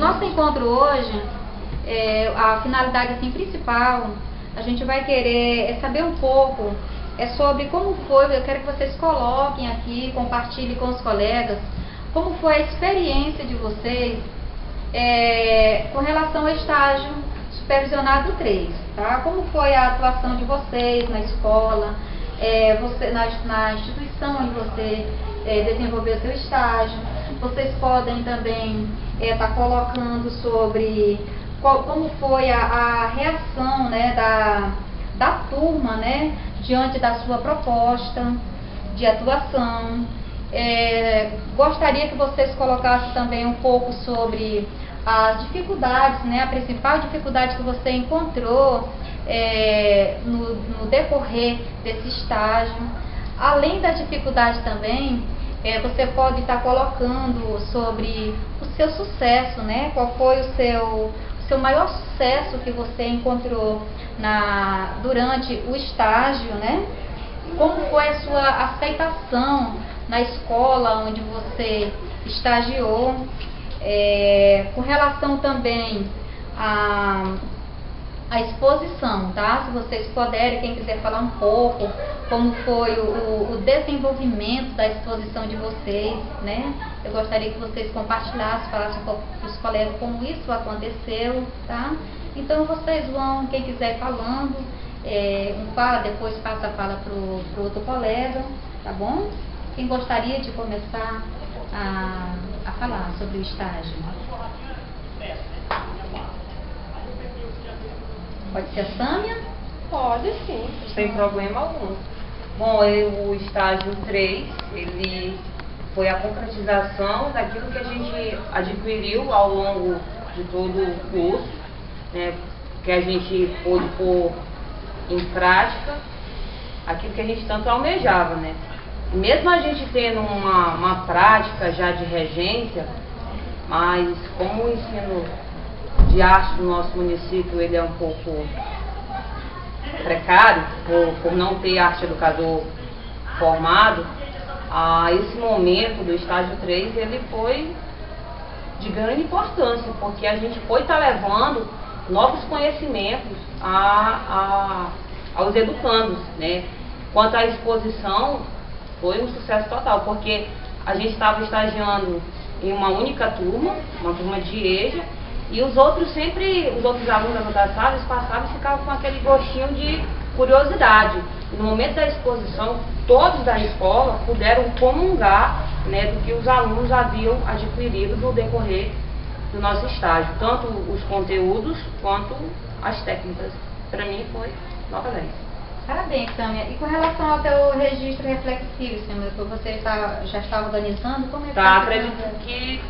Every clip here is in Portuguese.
nosso encontro hoje, a finalidade assim, principal, a gente vai querer saber um pouco sobre como foi, eu quero que vocês coloquem aqui, compartilhem com os colegas, como foi a experiência de vocês com relação ao estágio supervisionado 3, tá? Como foi a atuação de vocês na escola, na instituição onde você desenvolveu seu estágio. Vocês podem também estar colocando sobre como foi a reação, né, da turma, né, diante da sua proposta de atuação. Gostaria que vocês colocassem também um pouco sobre as dificuldades, né, a principal dificuldade que você encontrou no decorrer desse estágio. Além da dificuldade também, você pode estar colocando sobre o seu sucesso, né? Qual foi o seu maior sucesso que você encontrou durante o estágio, né? Como foi a sua aceitação na escola onde você estagiou, com relação também a exposição, tá? Se vocês puderem, quem quiser falar um pouco, como foi o desenvolvimento da exposição de vocês, né? Eu gostaria que vocês compartilhassem, falassem um pouco para os colegas como isso aconteceu, tá? Então vocês vão, quem quiser falando, fala, depois passa a fala para o outro colega, tá bom? Quem gostaria de começar a falar sobre o estágio? Pode ser a Sâmia? Pode sim. Sem problema algum. Bom, o estágio 3, ele foi a concretização daquilo que a gente adquiriu ao longo de todo o curso, né, que a gente pôde pôr em prática aquilo que a gente tanto almejava, né. Mesmo a gente tendo uma prática já de regência, mas como o ensino de arte do nosso município ele é um pouco precário, por não ter arte educador formado, esse momento do estágio 3 ele foi de grande importância, porque a gente foi estar levando novos conhecimentos aos educandos, né? Quanto à exposição, foi um sucesso total, porque a gente estava estagiando em uma única turma, uma turma de EJA, e os outros alunos das outras salas passavam e ficavam com aquele gostinho de curiosidade. E no momento da exposição, todos da escola puderam comungar, né, do que os alunos haviam adquirido no decorrer do nosso estágio, tanto os conteúdos quanto as técnicas. Para mim foi nota 10. Parabéns, Sâmia. E com relação ao teu registro reflexivo, Sâmia, que você já está organizando, como é que tá? Acredito que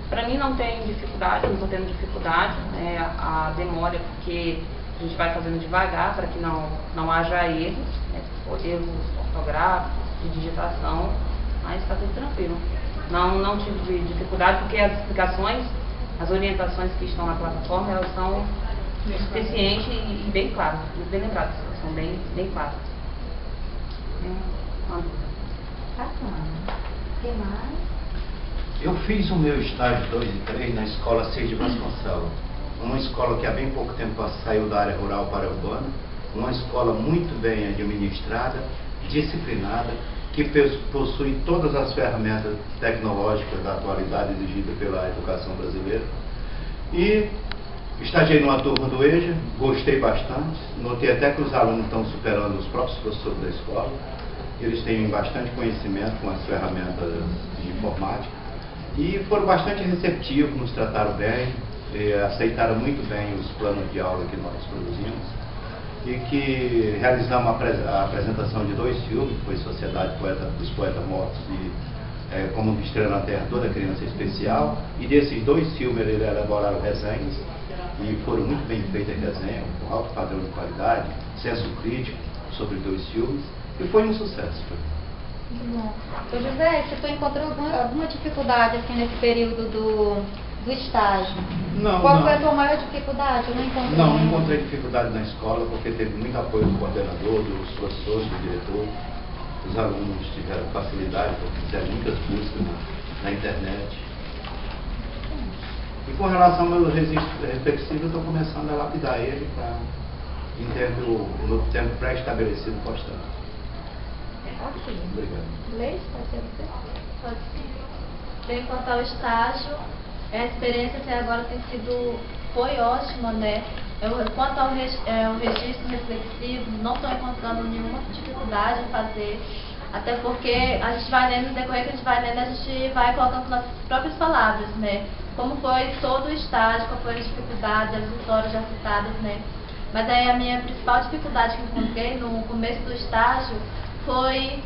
para mim não tem dificuldade, não estou tendo dificuldade, né, a demora, porque a gente vai fazendo devagar para que não haja erros, né, erros ortográficos, de digitação, mas está tudo tranquilo. Não tive dificuldade, porque as explicações, as orientações que estão na plataforma, elas são suficientes e bem claras, bem lembradas, são bem claras. O que mais? Eu fiz o meu estágio 2 e 3 na escola Cid Vasconcelos, uma escola que há bem pouco tempo saiu da área rural para a urbana, uma escola muito bem administrada, disciplinada, que possui todas as ferramentas tecnológicas da atualidade exigida pela educação brasileira. E estagiei numa turma do EJA, gostei bastante, notei até que os alunos estão superando os próprios professores da escola, eles têm bastante conhecimento com as ferramentas de informática e foram bastante receptivos, nos trataram bem, aceitaram muito bem os planos de aula que nós produzimos e que realizamos a apresentação de 2 filmes, que foi Sociedade dos Poetas Mortos e Como Estrela na Terra, Toda Criança Especial, e desses 2 filmes eles elaboraram resenhas e foram muito bem feitas resenhas, com alto padrão de qualidade, senso crítico sobre 2 filmes, e foi um sucesso. Muito bom. Ô José, você encontrou alguma dificuldade assim, nesse período do estágio? Não. Qual foi a sua maior dificuldade? Eu não encontrei. Não encontrei dificuldade na escola, porque teve muito apoio do coordenador, dos professores, do diretor. Os alunos tiveram facilidade, porque fizeram muitas buscas na internet. E com relação ao meu registro reflexivo, eu estou começando a lapidar ele no tempo pré-estabelecido postando. Ok. Obrigado. Leite, pode ser você? Pode ser. Bem, quanto ao estágio, a experiência até agora foi ótima, né? Quanto ao registro reflexivo, não estou encontrando nenhuma dificuldade em fazer, até porque a gente vai lendo, no decorrer que a gente vai lendo, a gente vai colocando nossas próprias palavras, né? Como foi todo o estágio, qual foi a dificuldade, as vitórias já citadas, né? Mas aí a minha principal dificuldade que encontrei no começo do estágio foi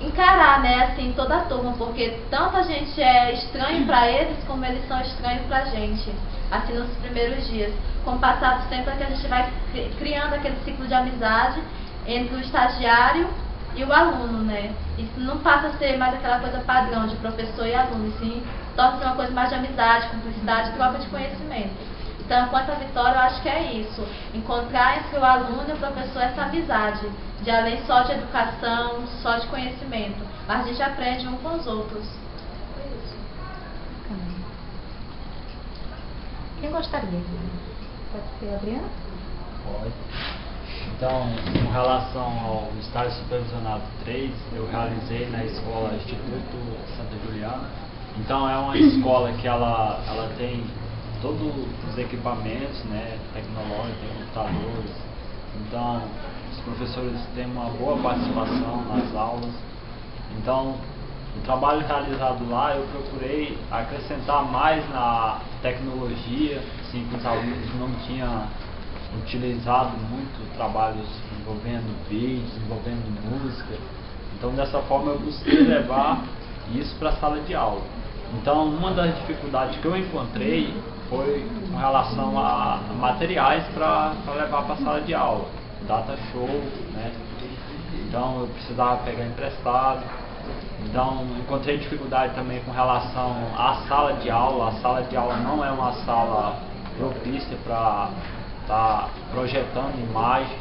encarar, né, assim, toda a turma, porque tanto a gente é estranho para eles, como eles são estranhos pra gente, assim, nos primeiros dias. Com o passar do tempo é que a gente vai criando aquele ciclo de amizade entre o estagiário e o aluno, né? Isso não passa a ser mais aquela coisa padrão de professor e aluno, e sim torna-se uma coisa mais de amizade, cumplicidade, troca de conhecimento. Então, quanto à Vitória, eu acho que é isso, encontrar entre o aluno e o professor essa amizade, de além só de educação, só de conhecimento, mas a gente aprende um com os outros. Foi isso. Quem gostaria? Pode ser a Adriana? Pode. Então, com relação ao estágio supervisionado 3, eu realizei na escola Instituto Santa Juliana. Então, é uma escola que ela tem todos os equipamentos, né, tecnológicos, tem computadores. Então, os professores têm uma boa participação nas aulas. Então, o trabalho realizado lá, eu procurei acrescentar mais na tecnologia, assim, que os alunos não tinham utilizado muito trabalhos envolvendo vídeos, envolvendo música. Então, dessa forma, eu busquei levar isso para a sala de aula. Então, uma das dificuldades que eu encontrei foi com relação a materiais para levar para a sala de aula, data show, né? Então eu precisava pegar emprestado. Então encontrei dificuldade também com relação à sala de aula. A sala de aula não é uma sala propícia para estar projetando imagem.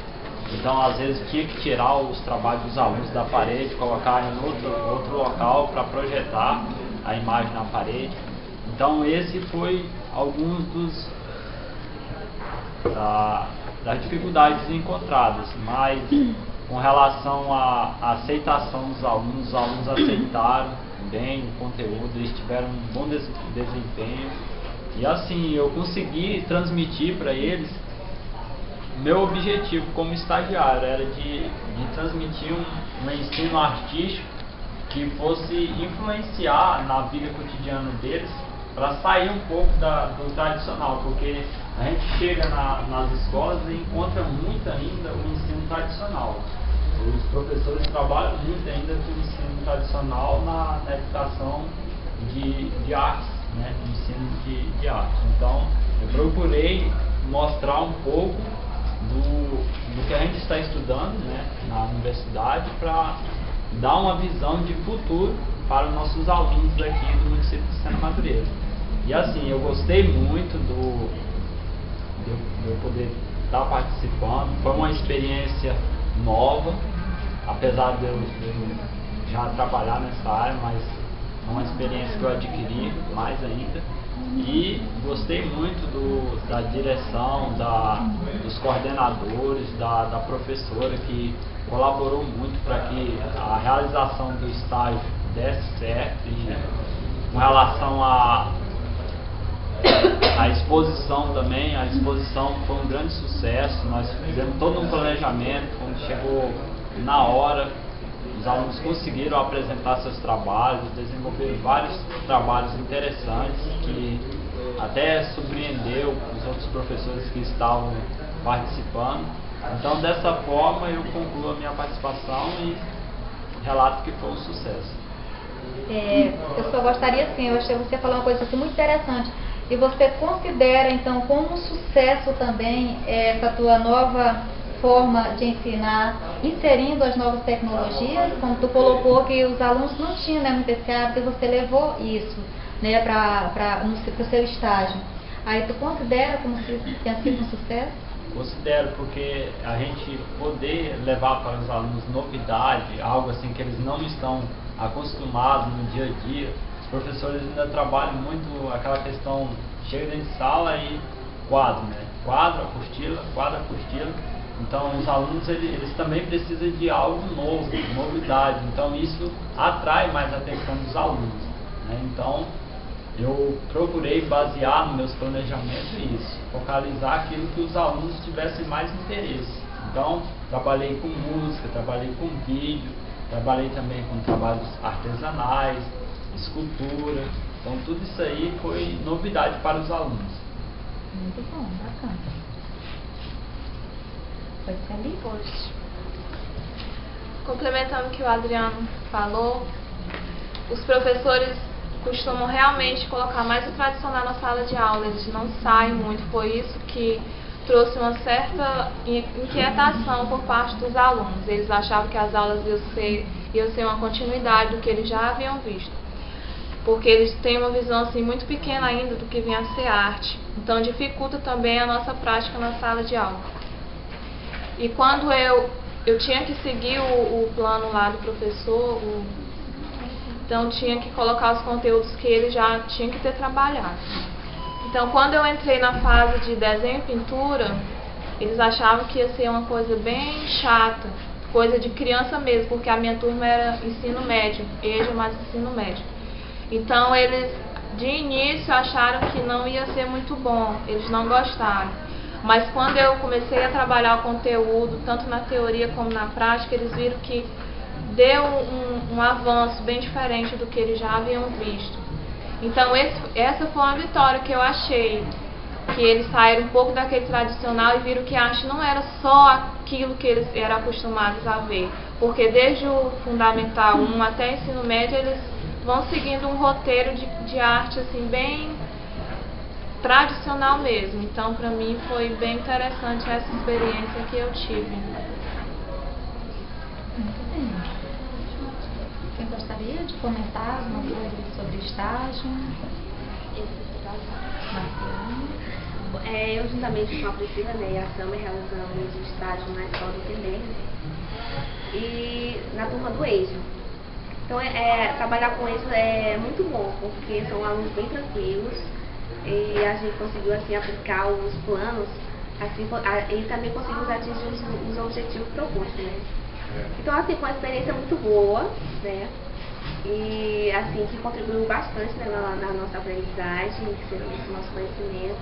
Então às vezes tinha que tirar os trabalhos dos alunos da parede, colocar em outro local para projetar a imagem na parede. Então esse foi alguns das dificuldades encontradas, mas com relação à aceitação dos alunos, os alunos aceitaram bem o conteúdo, eles tiveram um bom desempenho e assim eu consegui transmitir para eles. Meu objetivo como estagiário era de transmitir um ensino artístico que fosse influenciar na vida cotidiana deles, para sair um pouco do tradicional, porque a gente chega nas escolas e encontra muito ainda o ensino tradicional. Os professores trabalham muito ainda com o ensino tradicional na educação de artes, né? Ensino de arte. Então, eu procurei mostrar um pouco do que a gente está estudando, né, na universidade, para dar uma visão de futuro para os nossos alunos aqui do município de Sena Madureira. E assim, eu gostei muito de eu poder estar participando. Foi uma experiência nova, apesar de eu já trabalhar nessa área, mas é uma experiência que eu adquiri mais ainda. E gostei muito da direção, dos coordenadores, da professora que colaborou muito para que a realização do estágio desse certo. E com relação à exposição também, a exposição foi um grande sucesso. Nós fizemos todo um planejamento, quando chegou na hora, os alunos conseguiram apresentar seus trabalhos, desenvolveram vários trabalhos interessantes que até surpreendeu os outros professores que estavam participando. Então, dessa forma, eu concluo a minha participação e relato que foi um sucesso. Eu só gostaria, assim, eu achei você falar uma coisa assim, muito interessante. E você considera, então, como um sucesso também essa tua nova forma de ensinar, inserindo as novas tecnologias, como tu colocou que os alunos não tinham, né, muito esse hábito, e você levou isso, né, para o seu estágio. Aí tu considera como se tenha sido um sucesso? Considero, porque a gente poder levar para os alunos novidade, algo assim que eles não estão acostumados no dia a dia, professores ainda trabalham muito aquela questão, chega dentro de sala e quadro, né? Quadro, apostila, quadro, apostila. Então os alunos eles também precisam de algo novo, novidade. Então isso atrai mais a atenção dos alunos, né? Então eu procurei basear nos meus planejamentos isso, focalizar aquilo que os alunos tivessem mais interesse. Então trabalhei com música, trabalhei com vídeo, trabalhei também com trabalhos artesanais, escultura. Então tudo isso aí foi novidade para os alunos. Muito bom, bacana. Pode ser ali? Pode. Complementando o que o Adriano falou, os professores costumam realmente colocar mais o tradicional na sala de aula, eles não saem muito, foi isso que trouxe uma certa inquietação por parte dos alunos. Eles achavam que as aulas iam ser uma continuidade do que eles já haviam visto, porque eles têm uma visão assim muito pequena ainda do que vinha a ser arte, então dificulta também a nossa prática na sala de aula. E quando eu tinha que seguir o plano lá do professor, então tinha que colocar os conteúdos que ele já tinha que ter trabalhado. Então quando eu entrei na fase de desenho e pintura, eles achavam que ia ser uma coisa bem chata, coisa de criança mesmo, porque a minha turma era ensino médio, EJA mais ensino médio. Então eles de início acharam que não ia ser muito bom, eles não gostaram. Mas quando eu comecei a trabalhar o conteúdo, tanto na teoria como na prática, eles viram que deu um avanço bem diferente do que eles já haviam visto. Então essa foi uma vitória que eu achei, que eles saíram um pouco daquele tradicional e viram que a arte não era só aquilo que eles eram acostumados a ver. Porque desde o Fundamental 1 até o ensino médio, eles vão seguindo um roteiro de arte assim, bem tradicional mesmo. Então para mim foi bem interessante essa experiência que eu tive. Muito bem. Quem gostaria de comentar alguma coisa sobre o estágio? Eu, juntamente com a Priscila, né, e a Sâmia, realizamos o estágio na escola do Entender e na turma do EJA. Então, trabalhar com eles é muito bom, porque são alunos bem tranquilos e a gente conseguiu assim, aplicar os planos assim, e também conseguimos atingir os objetivos propostos. Né? Então, assim, foi uma experiência muito boa, né? E assim, que contribuiu bastante, né, na nossa aprendizagem, no nosso conhecimento.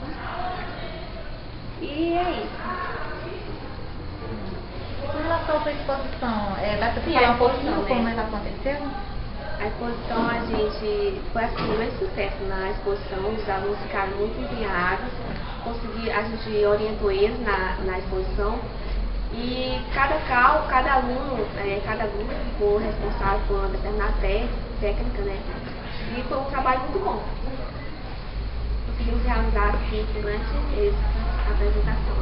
E é isso. Com relação à sua exposição, dá para Sim, falar a um pouquinho exposição, como né? ela aconteceu? A exposição, a gente foi assim, um grande sucesso na exposição, os alunos ficaram muito empenhados, a gente orientou eles na exposição. E cada aluno ficou responsável por uma determinada técnica, né? E foi um trabalho muito bom. Conseguimos realizar assim durante essa apresentação.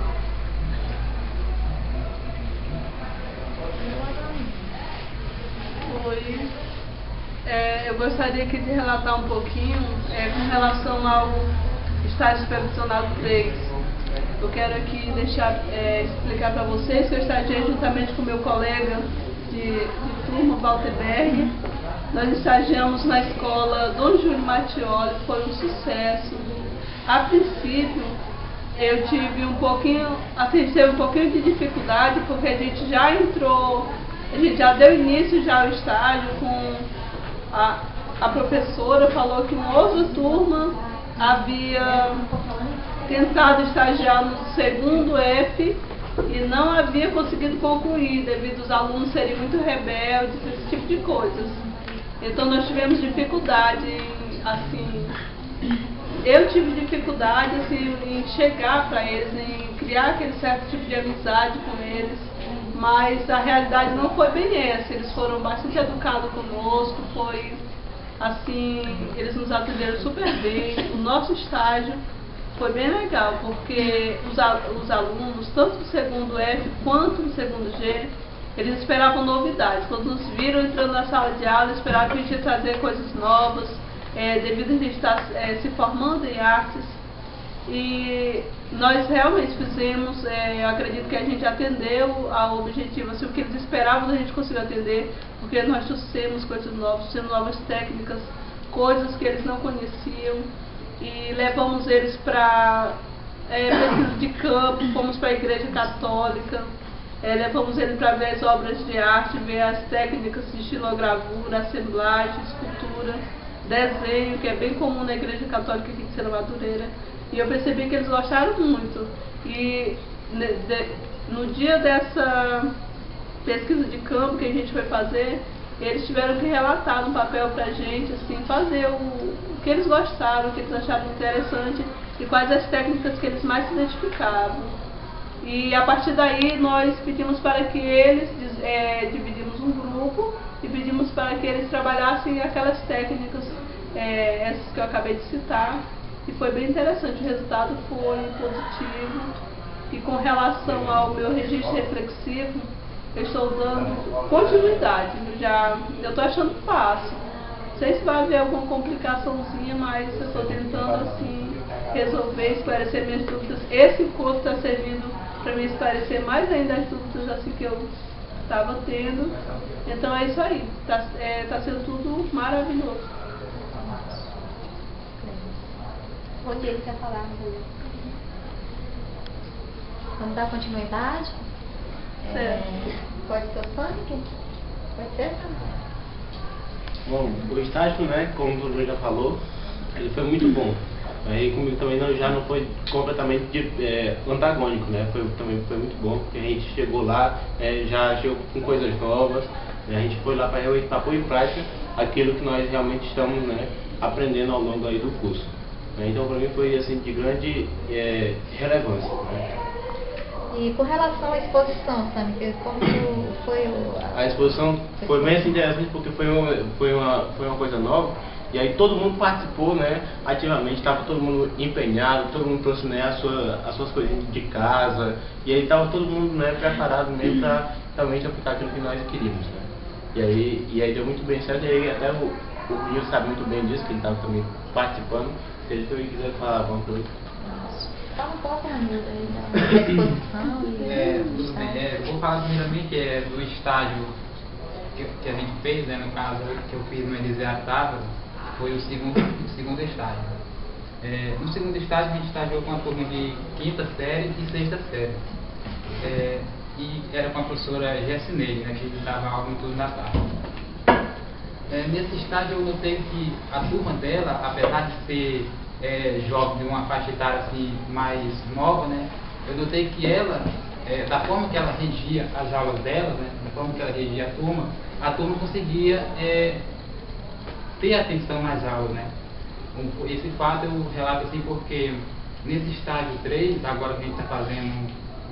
Oi. Eu gostaria aqui de relatar um pouquinho com relação ao estágio supervisional do 3. Eu quero aqui explicar para vocês que eu estagiei juntamente com meu colega de turma, Walter Berg. Nós estagiamos na escola Dom Júlio Mattioli, foi um sucesso. A princípio, eu tive um pouquinho de dificuldade, porque a gente já entrou, a gente já deu início já ao estágio com a professora falou que uma outra turma havia tentado estagiar no segundo F e não havia conseguido concluir, devido aos alunos serem muito rebeldes, esse tipo de coisas. Então nós tivemos dificuldade, assim, eu tive dificuldade assim, em chegar para eles, em criar aquele certo tipo de amizade com eles, mas a realidade não foi bem essa. Eles foram bastante educados conosco, foi assim, eles nos atenderam super bem. O nosso estágio foi bem legal, porque os alunos, tanto do segundo F quanto do segundo G, eles esperavam novidades. Quando nos viram entrando na sala de aula, esperavam que a gente ia trazer coisas novas, devido a gente estar se formando em artes. E nós realmente fizemos, eu acredito que a gente atendeu ao objetivo, assim, o que eles esperavam a gente conseguiu atender, porque nós trouxemos coisas novas, trouxemos novas técnicas, coisas que eles não conheciam, e levamos eles para pesquisa de campo, fomos para a igreja católica, levamos eles para ver as obras de arte, ver as técnicas de estilogravura, assemblagem, escultura, desenho, que é bem comum na igreja católica aqui de Serra Madureira. E eu percebi que eles gostaram muito. E no dia dessa pesquisa de campo que a gente foi fazer, eles tiveram que relatar no papel pra gente, assim, fazer o que eles gostaram, o que eles acharam interessante e quais as técnicas que eles mais se identificavam. E a partir daí nós pedimos para que eles, dividimos um grupo e pedimos para que eles trabalhassem aquelas técnicas, essas que eu acabei de citar, e foi bem interessante, o resultado foi positivo. E com relação ao meu registro reflexivo, eu estou dando continuidade, eu estou achando fácil. Não sei se vai haver alguma complicaçãozinha, mas eu estou tentando assim resolver, esclarecer minhas dúvidas. Esse curso está servindo para me esclarecer mais ainda as dúvidas assim que eu estava tendo. Então é isso aí, está sendo tudo maravilhoso. Rodrigo, quer falar? Vamos dar continuidade? Pode ser o Sonic? Pode ser, Sonic? Bom, o estágio, né, como o Bruno já falou, ele foi muito bom. Aí comigo também já não foi completamente antagônico, né? Também foi muito bom, porque a gente chegou lá, já chegou com coisas novas, né? A gente foi lá para pôr em prática aquilo que nós realmente estamos, né, aprendendo ao longo aí do curso. Então para mim foi assim de grande relevância, né? E com relação à exposição, Sami, como foi A exposição foi bem assim, interessante porque foi uma coisa nova. E aí todo mundo participou, né, ativamente, estava todo mundo empenhado, todo mundo trouxe, né, as suas coisinhas de casa, e aí estava todo mundo, né, preparado mesmo para realmente aplicar aquilo que nós queríamos, né. E aí deu muito bem certo, e aí até o Rio sabe muito bem disso, que ele estava também participando. Se ele também quiser falar alguma coisa. Fala um pouco, Ramiro, da exposição. Tudo bem. Vou falar primeiramente do estágio que a gente fez, né, no caso que eu fiz no Eliseu Távora, foi o segundo estágio. No segundo estágio a gente estagiou com a turma de 5ª série e 6ª série. E era com a professora Jessinei, né, que dava aula no turno da tarde. Nesse estágio eu notei que a turma dela, apesar de ser jovem, de uma faixa etária assim, mais nova, né, eu notei que ela, da forma que ela regia as aulas dela, né, da forma que ela regia a turma conseguia ter atenção nas aulas, né. Esse fato eu relato assim porque nesse estágio 3, agora que a gente está fazendo,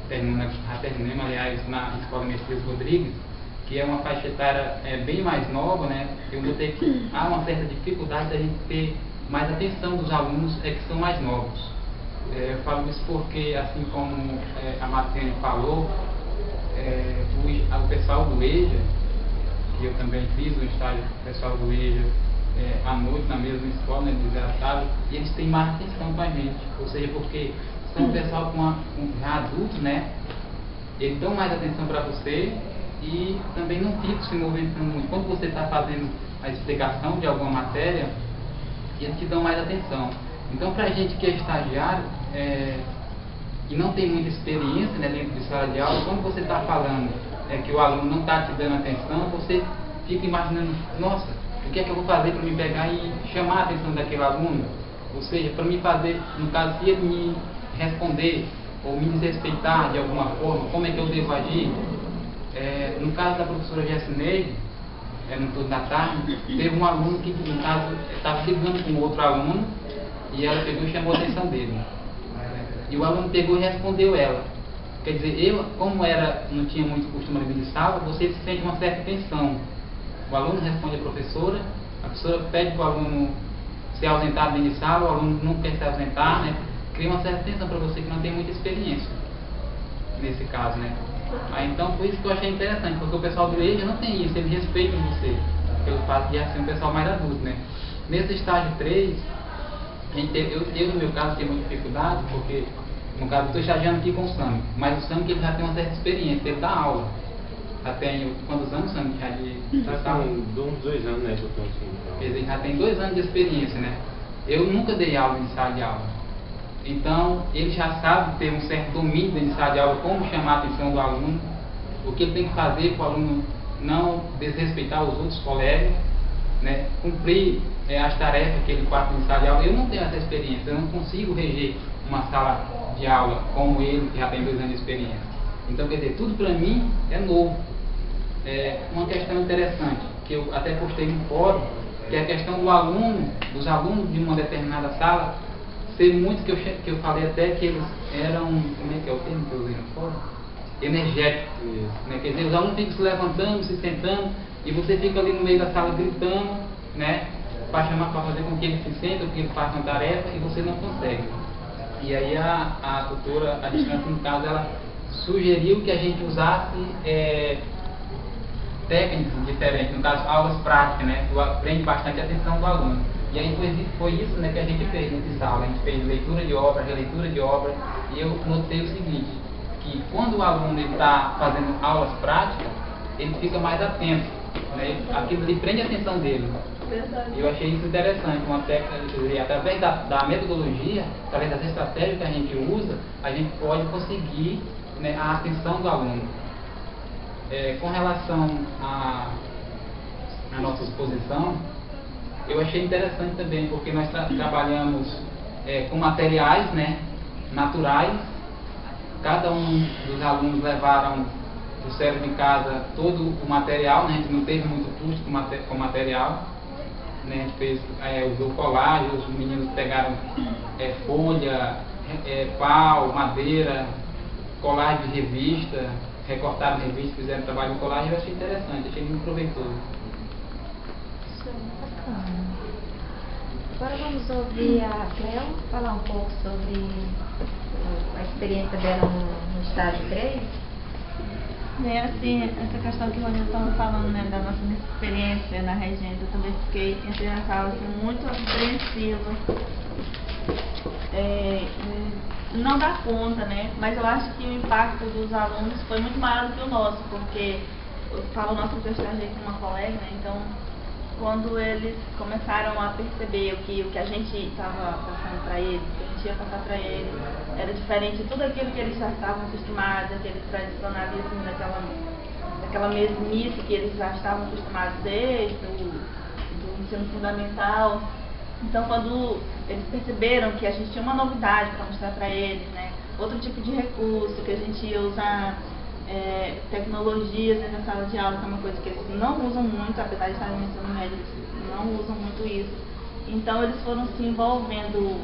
terminamos aliás na Escola Messias Rodrigues, que é uma faixa etária bem mais nova, né, eu notei que há uma certa dificuldade da gente ter mais atenção dos alunos que são mais novos. Eu falo isso porque, assim como a Marciane falou, o pessoal do EJA, que eu também fiz o estágio com o pessoal do EJA à noite na mesma escola, né, desertado, e eles têm mais atenção com a gente, ou seja, porque são um pessoal já adultos, né, eles dão mais atenção para você e também não ficam se movimentando muito. Quando você está fazendo a explicação de alguma matéria, eles te dão mais atenção. Então, para a gente que é estagiário e não tem muita experiência, né, dentro de sala de aula, quando você está falando que o aluno não está te dando atenção, você fica imaginando, nossa, o que é que eu vou fazer para me pegar e chamar a atenção daquele aluno? Ou seja, para me fazer, no caso, se ele me responder ou me desrespeitar de alguma forma, como é que eu devo agir? No caso da professora Jessinei, no turno da tarde, teve um aluno que, no caso, estava brigando com outro aluno e ela pegou e chamou a atenção dele. E o aluno pegou e respondeu ela. Quer dizer, eu, como não tinha muito costume de sala, você se sente uma certa tensão. O aluno responde a professora pede para o aluno se ausentar dentro de sala, o aluno não quer se ausentar, né? Cria uma certa tensão para você que não tem muita experiência nesse caso, né? Então, por isso que eu achei interessante, porque o pessoal do EJA não tem isso, eles respeitam você, pelo fato de ser um pessoal mais adulto, né? Nesse estágio 3, eu no meu caso tenho muita dificuldade, porque no caso eu estou estagiando aqui com o Sami, mas o Sami que ele já tem uma certa experiência, ele dá aula. já tem quantos anos, Sandro, já de Já sala? tem uns 2 anos, né, que eu tô assim. Então. Quer dizer, já tem 2 anos de experiência, né? Eu nunca dei aula em sala de aula. Então, ele já sabe ter um certo domínio dentro de sala de aula, como chamar a atenção do aluno, o que ele tem que fazer para o aluno não desrespeitar os outros colegas, né? Cumprir as tarefas que ele passa em sala de aula. Eu não tenho essa experiência, eu não consigo reger uma sala de aula como ele, que já tem 2 anos de experiência. Então, quer dizer, tudo para mim é novo. Uma questão interessante, que eu até postei no fórum, que é a questão do aluno, dos alunos de uma determinada sala, ser muito, que eu falei até que eles eram, como é que é o termo que eu usei no fórum? Energéticos. Né? Quer dizer, os alunos ficam se levantando, se sentando, e você fica ali no meio da sala gritando, né? Para fazer com que eles se sentem, que eles façam a tarefa, e você não consegue. E aí a tutora, a distância, no caso, ela sugeriu que a gente usasse técnicas diferentes, no caso, aulas práticas, né? Que prende bastante a atenção do aluno. E aí foi isso, né, que a gente fez nesse sala. A gente fez leitura de obra, releitura de obra, e eu notei o seguinte, que quando o aluno está fazendo aulas práticas, ele fica mais atento, né? Aquilo ali prende a atenção dele. E eu achei isso interessante, uma técnica, através da metodologia, através das estratégias que a gente usa, a gente pode conseguir, né, a atenção do aluno. Com relação à nossa exposição, eu achei interessante também, porque nós trabalhamos com materiais, né, naturais. Cada um dos alunos levaram, trouxeram de casa todo o material, né, a gente não teve muito custo com material. Né, a gente fez, usou colagem, os meninos pegaram folha, pau, madeira, colagem de revista, recortaram revista, fizeram trabalho de colagem. Eu achei interessante, achei muito proveitoso. Agora vamos ouvir a Cleo falar um pouco sobre a experiência dela no estágio 3. Assim, essa questão que o Rony estava falando, né, da nossa experiência na regência, eu também entrei na sala assim, muito apreensiva. Não dá conta, né? Mas eu acho que o impacto dos alunos foi muito maior do que o nosso, porque eu falo nosso porque eu estagiei com uma colega, né? Então, quando eles começaram a perceber que o que a gente estava passando para eles, o que a gente ia passar para eles, era diferente de tudo aquilo que eles já estavam acostumados, aquele tradicionalismo daquela mesmice que eles já estavam acostumados desde do ensino fundamental. Então, quando eles perceberam que a gente tinha uma novidade para mostrar para eles, né, outro tipo de recurso, que a gente ia usar tecnologias na sala de aula, que é uma coisa que eles não usam muito, apesar de estarem no ensino médio, eles não usam muito isso. Então, eles foram se envolvendo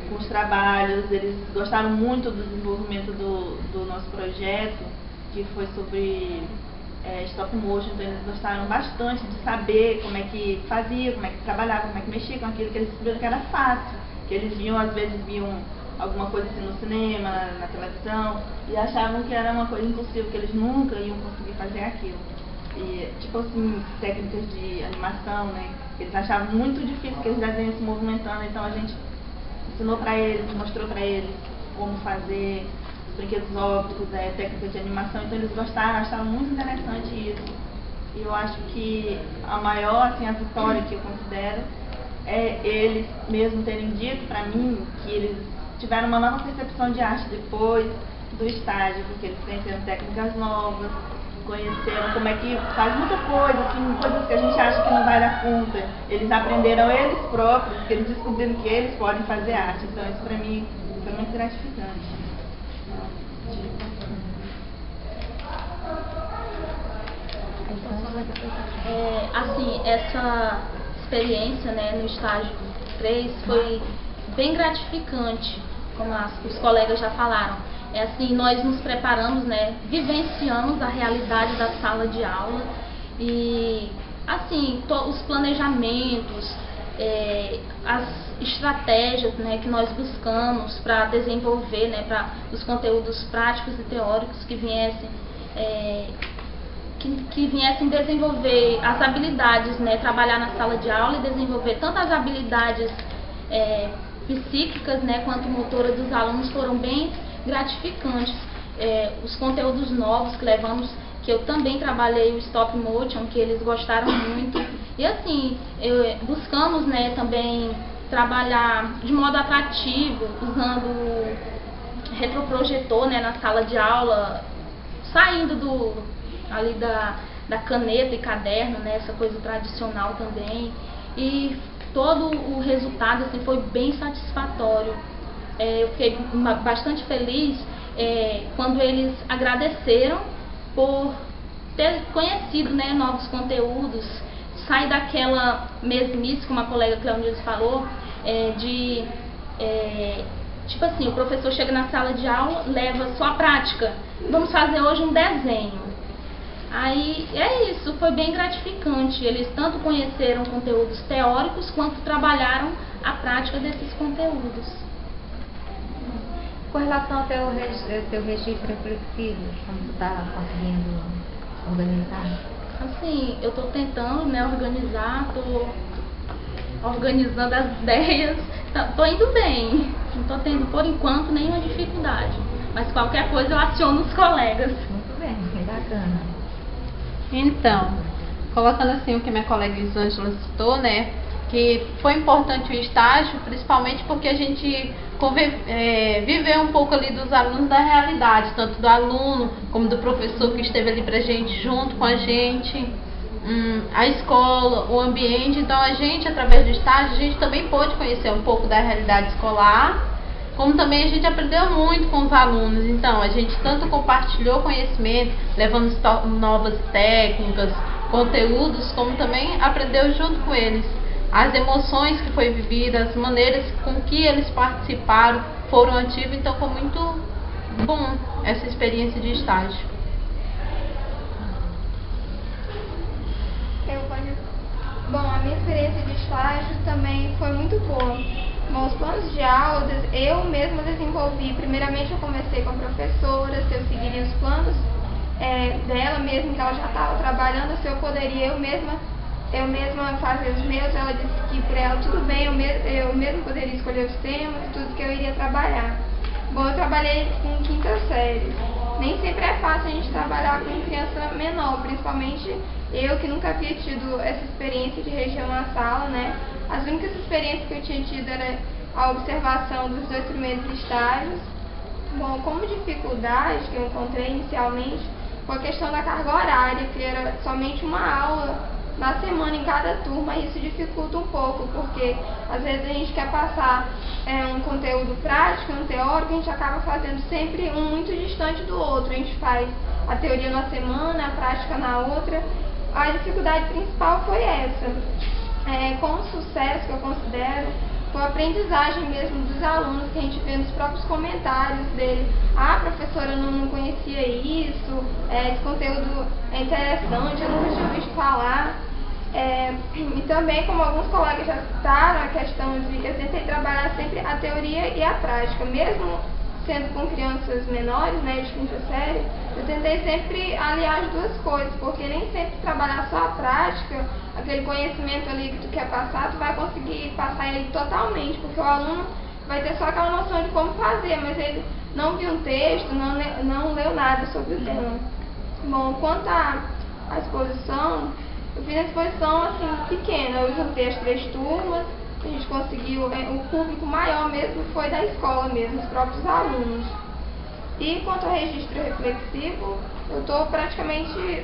com os trabalhos, eles gostaram muito do desenvolvimento do nosso projeto, que foi sobre stop motion. Então eles gostaram bastante de saber como é que fazia, como é que trabalhava, como é que mexia com aquilo, que eles descobriram que era fácil, que eles às vezes viam alguma coisa assim no cinema, na televisão, e achavam que era uma coisa impossível, que eles nunca iam conseguir fazer aquilo. E, tipo assim, técnicas de animação, né, eles achavam muito difícil que eles desenhos se movimentando, então a gente ensinou para eles, mostrou para eles como fazer os brinquedos ópticos, técnicas de animação. Então eles gostaram, acharam muito interessante isso. E eu acho que a maior, assim, a vitória que eu considero é eles mesmo terem dito para mim que eles tiveram uma nova percepção de arte depois do estágio, porque eles conheceram técnicas novas, conheceram como é que faz muita coisa, assim, coisas que a gente acha que não vai dar conta. Eles aprenderam eles próprios, porque eles descobriram que eles podem fazer arte. Então isso para mim foi muito gratificante. Assim, essa experiência, né, no estágio 3 foi bem gratificante, como os colegas já falaram. Assim, nós nos preparamos, né, vivenciamos a realidade da sala de aula e, assim, os planejamentos, as estratégias, né, que nós buscamos para desenvolver, né, para os conteúdos práticos e teóricos que viessem desenvolver as habilidades, né, trabalhar na sala de aula e desenvolver tanto as habilidades psíquicas, né, quanto motoras dos alunos foram bem gratificantes. Os conteúdos novos que levamos que eu também trabalhei o stop motion, que eles gostaram muito. E assim, buscamos, né, também trabalhar de modo atrativo, usando retroprojetor, né, na sala de aula, saindo ali da caneta e caderno, né, essa coisa tradicional também. E todo o resultado assim, foi bem satisfatório. Eu fiquei bastante feliz quando eles agradeceram por ter conhecido, né, novos conteúdos, sair daquela mesmice, como a colega Cleonilde falou, tipo assim, o professor chega na sala de aula, leva só a prática, vamos fazer hoje um desenho. Aí é isso, foi bem gratificante. Eles tanto conheceram conteúdos teóricos quanto trabalharam a prática desses conteúdos. Com relação ao teu registro reflexivo, como tu está conseguindo organizar? Assim, eu estou tentando, né, organizar, estou organizando as ideias, estou indo bem. Não estou tendo, por enquanto, nenhuma dificuldade. Mas qualquer coisa eu aciono os colegas. Muito bem, é bacana. Então, colocando assim o que minha colega Elisângela citou, né, que foi importante o estágio, principalmente porque a gente viveu um pouco ali dos alunos da realidade, tanto do aluno como do professor que esteve ali pra gente, junto com a gente, a escola, o ambiente. Então a gente, através do estágio, a gente também pôde conhecer um pouco da realidade escolar, como também a gente aprendeu muito com os alunos. Então a gente tanto compartilhou conhecimento, levando novas técnicas, conteúdos, como também aprendeu junto com eles. As emoções que foi vivida, as maneiras com que eles participaram, foram ativas. Então foi muito bom essa experiência de estágio. Bom, a minha experiência de estágio também foi muito boa. Bom, os planos de aula, eu mesma desenvolvi. Primeiramente eu conversei com a professora, se eu seguiria os planos dela mesmo, que ela já estava trabalhando, se eu poderia eu mesma fazer os meus. Ela disse que para ela tudo bem, eu mesmo poderia escolher os temas, tudo que eu iria trabalhar. Bom, eu trabalhei com quinta série. Nem sempre é fácil a gente trabalhar com criança menor, principalmente eu que nunca havia tido essa experiência de região na sala, né? As únicas experiências que eu tinha tido era a observação dos 2 primeiros estágios. Bom, como dificuldade que eu encontrei inicialmente foi a questão da carga horária, que era somente uma aula na semana em cada turma. Isso dificulta um pouco, porque às vezes a gente quer passar um conteúdo prático, um teórico, a gente acaba fazendo sempre um muito distante do outro. A gente faz a teoria na semana, a prática na outra. A dificuldade principal foi essa. Com o sucesso que eu considero, foi a aprendizagem mesmo dos alunos, que a gente vê nos próprios comentários dele. Ah, professora, eu não conhecia isso, esse conteúdo é interessante, eu nunca tinha visto falar. E também, como alguns colegas já citaram, a questão de eu tentei trabalhar sempre a teoria e a prática, mesmo sendo com crianças menores, né, de quinta série, eu tentei sempre aliar as duas coisas, porque nem sempre trabalhar só a prática, aquele conhecimento ali que tu quer passar, tu vai conseguir passar ele totalmente, porque o aluno vai ter só aquela noção de como fazer, mas ele não viu um texto, não leu nada sobre o tema. Bom, quanto à exposição, eu fiz a exposição assim, pequena, eu juntei as 3 turmas, a gente conseguiu, o público maior mesmo foi da escola mesmo, os próprios alunos. E quanto ao registro reflexivo,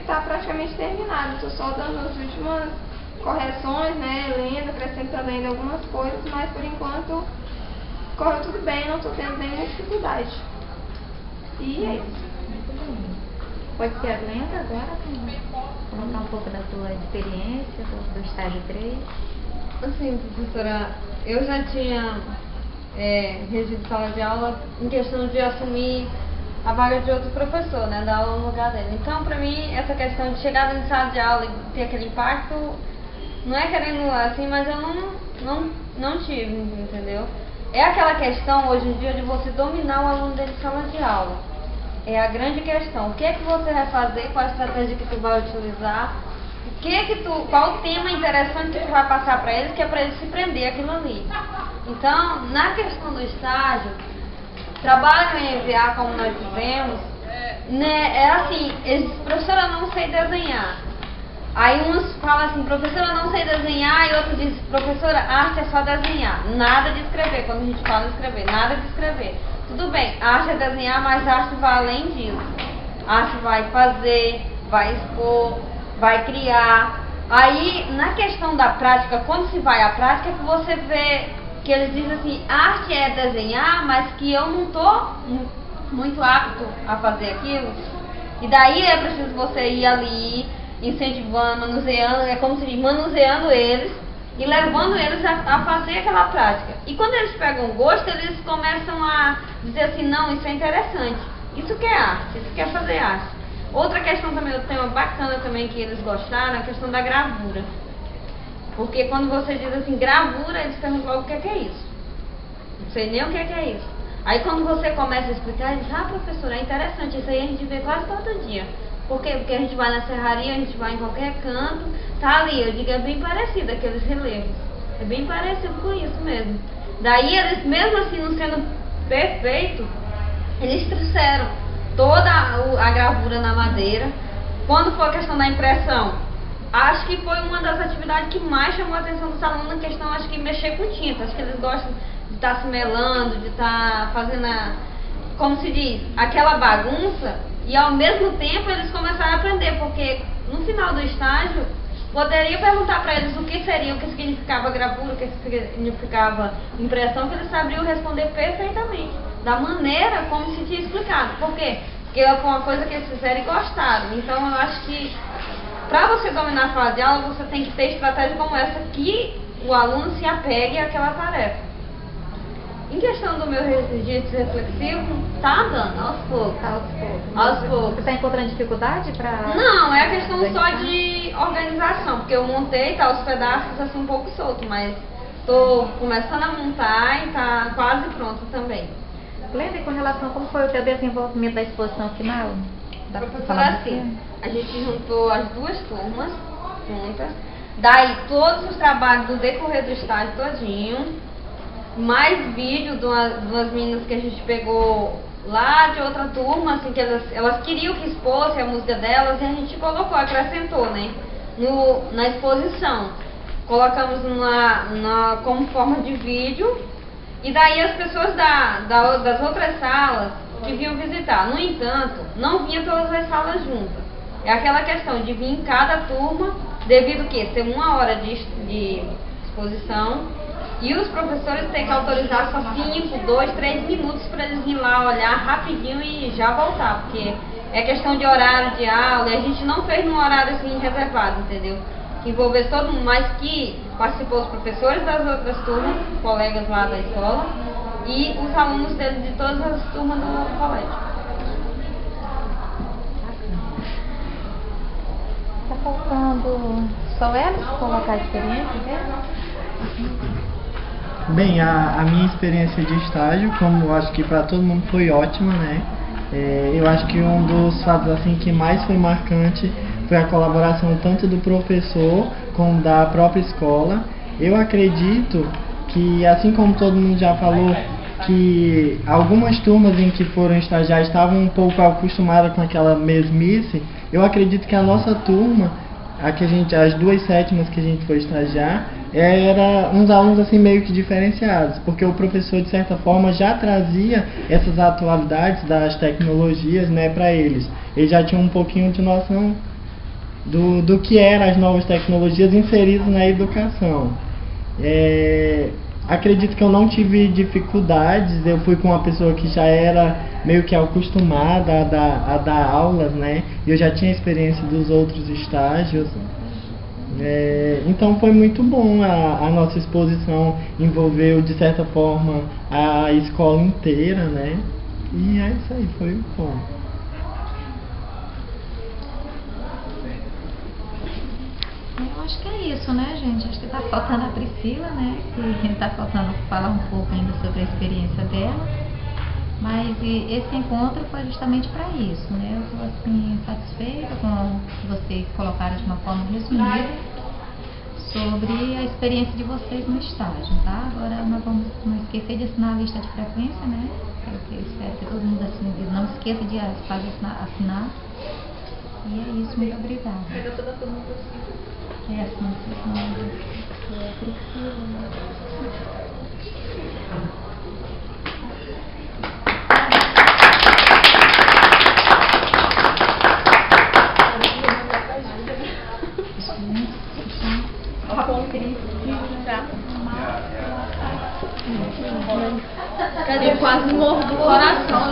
tá praticamente terminado, estou só dando as últimas correções, né, lendo, acrescentando ainda algumas coisas, mas por enquanto correu tudo bem, não estou tendo nenhuma dificuldade. E é isso. Pode ser a Glenda agora? Contar um pouco da tua experiência do estágio 3. Assim, professora, eu já tinha regido sala de aula em questão de assumir a vaga de outro professor, né, dar aula no lugar dele. Então, pra mim, essa questão de chegar dentro de sala de aula e ter aquele impacto, não é querendo assim, mas eu não tive, entendeu? É aquela questão, hoje em dia, de você dominar o aluno dentro de sala de aula. É a grande questão. O que é que você vai fazer, qual a estratégia que tu vai utilizar, qual o tema interessante que tu vai passar para eles, que é para eles se prender aquilo ali. Então, na questão do estágio, trabalho em EVA, como nós fizemos, né, é assim, eles, professora, eu não sei desenhar. Aí uns falam assim, professora, eu não sei desenhar, e outros dizem, professora, arte é só desenhar, nada de escrever. Quando a gente fala escrever, nada de escrever. Tudo bem, arte é desenhar, mas arte vai além disso. Arte vai fazer, vai expor, vai criar. Aí, na questão da prática, quando se vai à prática, é que você vê que eles dizem assim, arte é desenhar, mas que eu não estou muito apto a fazer aquilo. E daí é preciso você ir ali, incentivando, manuseando, é como se diz, manuseando eles e levando eles a fazer aquela prática. E quando eles pegam gosto, eles começam a dizer assim, não, isso é interessante, isso que é arte, isso que é fazer arte. Outra questão também, outro tema bacana também que eles gostaram, é a questão da gravura. Porque quando você diz assim, gravura, eles perguntam logo o que é isso. Não sei nem o que é isso. Aí quando você começa a explicar, eles dizem, ah, professora, é interessante, isso aí a gente vê quase todo dia. Por quê? Porque a gente vai na serraria, a gente vai em qualquer canto, tá ali, eu digo, é bem parecido aqueles relevos. É bem parecido com isso mesmo. Daí eles, mesmo assim não sendo perfeito, eles trouxeram toda a gravura na madeira. Quando for a questão da impressão, acho que foi uma das atividades que mais chamou a atenção dos alunos na questão, acho que mexer com tinta. Acho que eles gostam de estar se melando, de estar fazendo, como se diz, aquela bagunça. E ao mesmo tempo eles começaram a aprender, porque no final do estágio, poderia perguntar para eles o que seria, o que significava gravura, o que significava impressão, que eles sabiam responder perfeitamente, da maneira como se tinha explicado. Por quê? Porque foi uma coisa que eles fizeram e gostaram. Então eu acho que para você dominar a fase de aula, você tem que ter estratégia como essa, que o aluno se apegue àquela tarefa. Em questão do meu registro reflexivo, tá andando, aos poucos. Aos poucos. Você está encontrando dificuldade para... Não, é a questão só de organização, porque eu montei, tá os pedaços assim um pouco soltos, mas tô começando a montar e tá quase pronto também. Glenda, e com relação a como foi o teu desenvolvimento da exposição final? Professora, assim, a gente juntou as duas turmas juntas, daí todos os trabalhos do decorrer do estágio todinho, mais vídeo de umas meninas que a gente pegou lá de outra turma, assim, que elas queriam que expôsse a música delas, e a gente colocou, acrescentou, né, na exposição. Colocamos como forma de vídeo, e daí as pessoas das outras salas que vinham visitar. No entanto, não vinha todas as salas juntas. É aquela questão de vir em cada turma, devido que ser 1 hora de exposição, e os professores têm que autorizar só 5, 2, 3 minutos para eles ir lá olhar rapidinho e já voltar, porque é questão de horário de aula, e a gente não fez num horário assim reservado, entendeu? Que envolvesse todo mundo, mas que participou os professores das outras turmas, colegas lá da escola, e os alunos deles de todas as turmas do colégio. Está faltando só elas colocar a experiência dela? Bem, a minha experiência de estágio, como eu acho que para todo mundo, foi ótima, né? Eu acho que um dos fatos assim que mais foi marcante foi a colaboração tanto do professor como da própria escola. Eu acredito que, assim como todo mundo já falou, que algumas turmas em que foram estagiar estavam um pouco acostumadas com aquela mesmice. Eu acredito que a nossa turma, as 2 sétimas que a gente foi estagiar, era uns alunos assim meio que diferenciados, porque o professor de certa forma já trazia essas atualidades das tecnologias, né, para eles. Eles já tinham um pouquinho de noção do que eram as novas tecnologias inseridas na educação. Acredito que eu não tive dificuldades, eu fui com uma pessoa que já era meio que acostumada a dar aulas, né? Eu já tinha experiência dos outros estágios. Então foi muito bom, a nossa exposição envolveu de certa forma a escola inteira, né? E é isso aí, foi bom. Eu acho que é isso, né, gente? Acho que tá faltando a Priscila, né? Que tá faltando falar um pouco ainda sobre a experiência dela. Mas esse encontro foi justamente para isso, né? Eu estou assim satisfeita com o que vocês colocaram de uma forma resumida sobre a experiência de vocês no estágio, tá? Agora nós vamos não esquecer de assinar a lista de frequência, né? Que eu espero que todo mundo assine. Não esqueça de fazer assinar. E é isso, muito obrigada. Pega toda a turma possível. É assim, Priscila. Eu quase morro do coração, né?